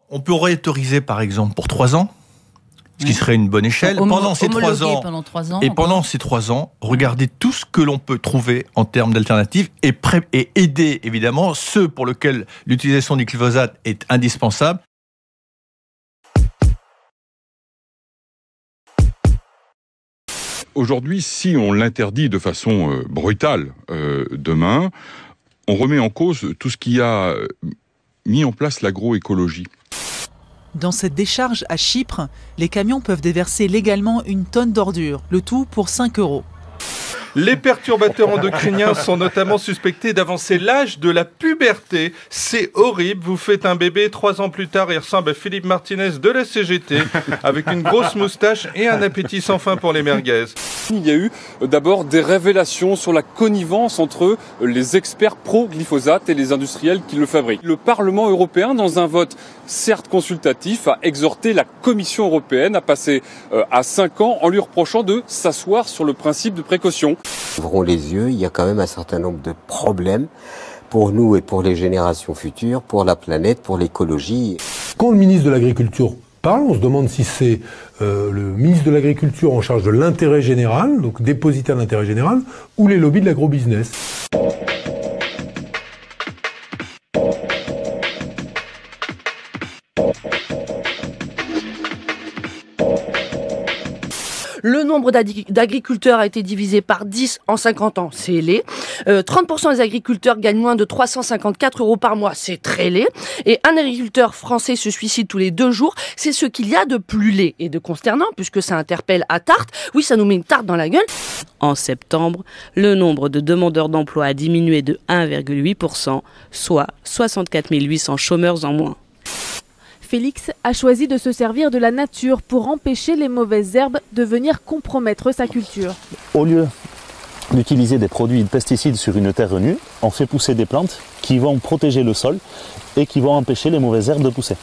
On peut réautoriser par exemple pour 3 ans, ce qui serait une bonne échelle. Pendant ces 3 ans, pendant ces 3 ans, regardez tout ce que l'on peut trouver en termes d'alternatives et aider évidemment ceux pour lesquels l'utilisation du glyphosate est indispensable. Aujourd'hui, si on l'interdit de façon brutale demain, on remet en cause tout ce qui a mis en place l'agroécologie. Dans cette décharge à Chypre, les camions peuvent déverser légalement 1 tonne d'ordures, le tout pour 5 €. Les perturbateurs endocriniens sont notamment suspectés d'avancer l'âge de la puberté. C'est horrible, vous faites un bébé, 3 ans plus tard, il ressemble à Philippe Martinez de la CGT, avec une grosse moustache et un appétit sans fin pour les merguez. Il y a eu d'abord des révélations sur la connivence entre les experts pro-glyphosate et les industriels qui le fabriquent. Le Parlement européen, dans un vote certes consultatif, a exhorté la Commission européenne à passer à 5 ans en lui reprochant de s'asseoir sur le principe de précaution. Ouvrons les yeux, il y a quand même un certain nombre de problèmes pour nous et pour les générations futures, pour la planète, pour l'écologie. Quand le ministre de l'Agriculture parle, on se demande si c'est le ministre de l'Agriculture en charge de l'intérêt général, donc dépositaire de l'intérêt général, ou les lobbies de l'agrobusiness. Le nombre d'agriculteurs a été divisé par 10 en 50 ans, c'est laid. 30% des agriculteurs gagnent moins de 354 € par mois, c'est très laid. Et un agriculteur français se suicide tous les 2 jours, c'est ce qu'il y a de plus laid et de consternant, puisque ça interpelle à tarte. Oui, ça nous met une tarte dans la gueule. En septembre, le nombre de demandeurs d'emploi a diminué de 1,8%, soit 64 800 chômeurs en moins. Félix a choisi de se servir de la nature pour empêcher les mauvaises herbes de venir compromettre sa culture. Au lieu d'utiliser des produits de pesticides sur une terre nue, on fait pousser des plantes qui vont protéger le sol et qui vont empêcher les mauvaises herbes de pousser.